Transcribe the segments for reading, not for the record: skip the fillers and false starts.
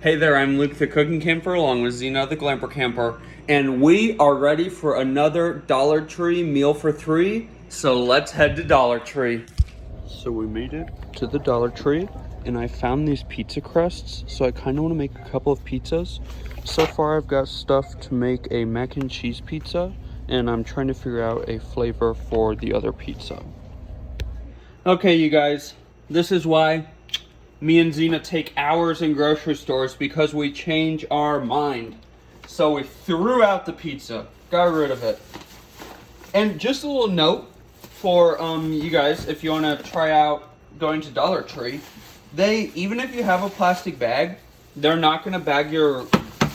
Hey there, I'm Luke the Cooking Camper along with Zena the Glamper Camper, and we are ready for another Dollar Tree meal for three, so let's head to Dollar Tree. So we made it to the Dollar Tree, and I found these pizza crusts, so I kind of want to make a couple of pizzas. So far I've got stuff to make a mac and cheese pizza, and I'm trying to figure out a flavor for the other pizza. Okay, you guys, this is why me and Zena take hours in grocery stores, because we change our mind. So we threw out the pizza, got rid of it. And just a little note for you guys, if you want to try out going to Dollar Tree, even if you have a plastic bag, they're not going to bag your,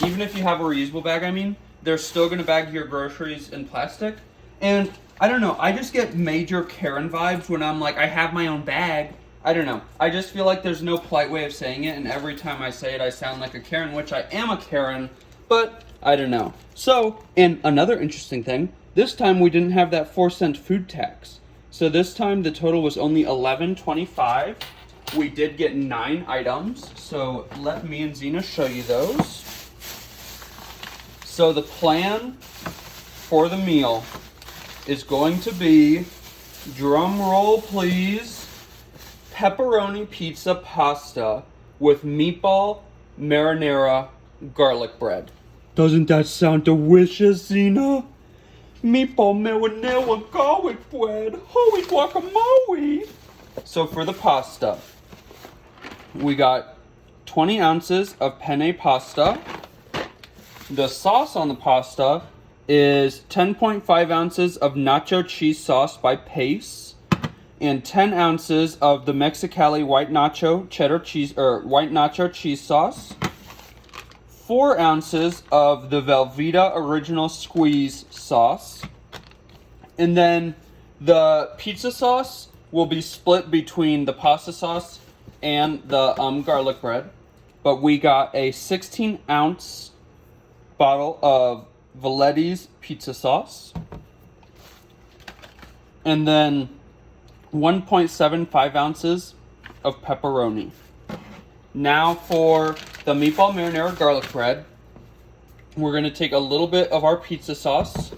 even if you have a reusable bag, I mean, they're still going to bag your groceries in plastic. And I don't know, I just get major Karen vibes when I'm like, I have my own bag. I don't know. I just feel like there's no polite way of saying it, and every time I say it, I sound like a Karen, which I am a Karen, but I don't know. So, and another interesting thing, this time we didn't have that 4-cent food tax. So this time the total was only $11.25. We did get 9 items, so let me and Zena show you those. So the plan for the meal is going to be, drum roll please, pepperoni pizza pasta with meatball marinara garlic bread. Doesn't that sound delicious, Zena? Meatball marinara garlic bread. Holy guacamole! So for the pasta, we got 20 ounces of penne pasta. The sauce on the pasta is 10.5 ounces of nacho cheese sauce by Pace, and 10 ounces of the Mexicali white nacho cheddar cheese, or white nacho cheese sauce, 4 ounces of the Velveeta original squeeze sauce, and then the pizza sauce will be split between the pasta sauce and the garlic bread. But we got a 16-ounce bottle of Velvetti's pizza sauce, and then 1.75 ounces of pepperoni. Now for the meatball marinara garlic bread, we're going to take a little bit of our pizza sauce,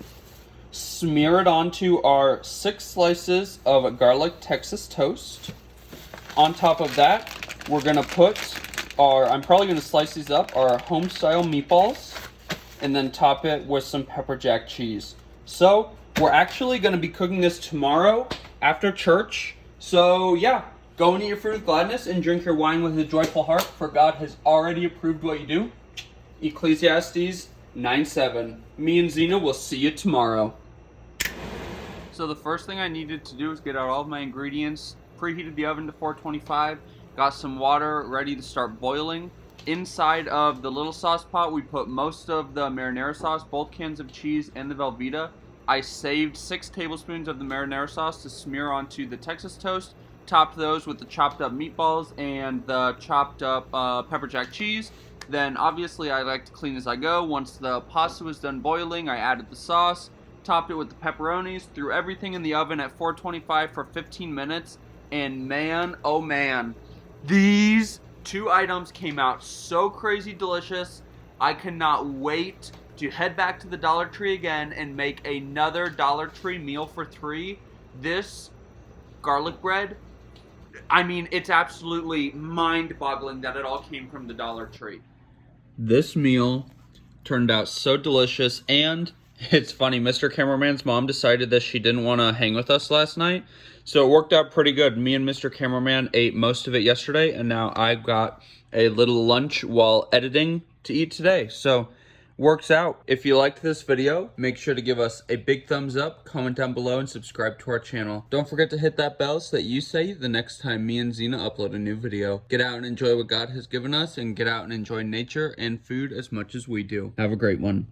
smear it onto our 6 slices of garlic Texas toast. On top of that, we're going to put our, I'm probably going to slice these up, our homestyle meatballs, and then top it with some pepper jack cheese. So we're actually going to be cooking this tomorrow after church. So yeah, go and eat your food with gladness and drink your wine with a joyful heart, for God has already approved what you do. Ecclesiastes 9:7. Me and Zena will see you tomorrow. So the first thing I needed to do is get out all of my ingredients, preheated the oven to 425, got some water ready to start boiling. Inside of the little sauce pot, we put most of the marinara sauce, both cans of cheese, and the Velveeta. I saved 6 tablespoons of the marinara sauce to smear onto the Texas toast, topped those with the chopped up meatballs and the chopped up pepper jack cheese. Then obviously I like to clean as I go. Once the pasta was done boiling, I added the sauce, topped it with the pepperonis, threw everything in the oven at 425 for 15 minutes, and man, oh man, these 2 items came out so crazy delicious. I cannot wait to head back to the Dollar Tree again and make another Dollar Tree meal for 3. This garlic bread, I mean, it's absolutely mind-boggling that it all came from the Dollar Tree. This meal turned out so delicious, and it's funny, Mr. Cameraman's mom decided that she didn't want to hang with us last night, so it worked out pretty good. Me and Mr. Cameraman ate most of it yesterday, and now I've got a little lunch while editing to eat today, so works out. If you liked this video, make sure to give us a big thumbs up, comment down below, and subscribe to our channel. Don't forget to hit that bell so that you say the next time me and Zena upload a new video. Get out and enjoy what God has given us, and get out and enjoy nature and food as much as we do. Have a great one.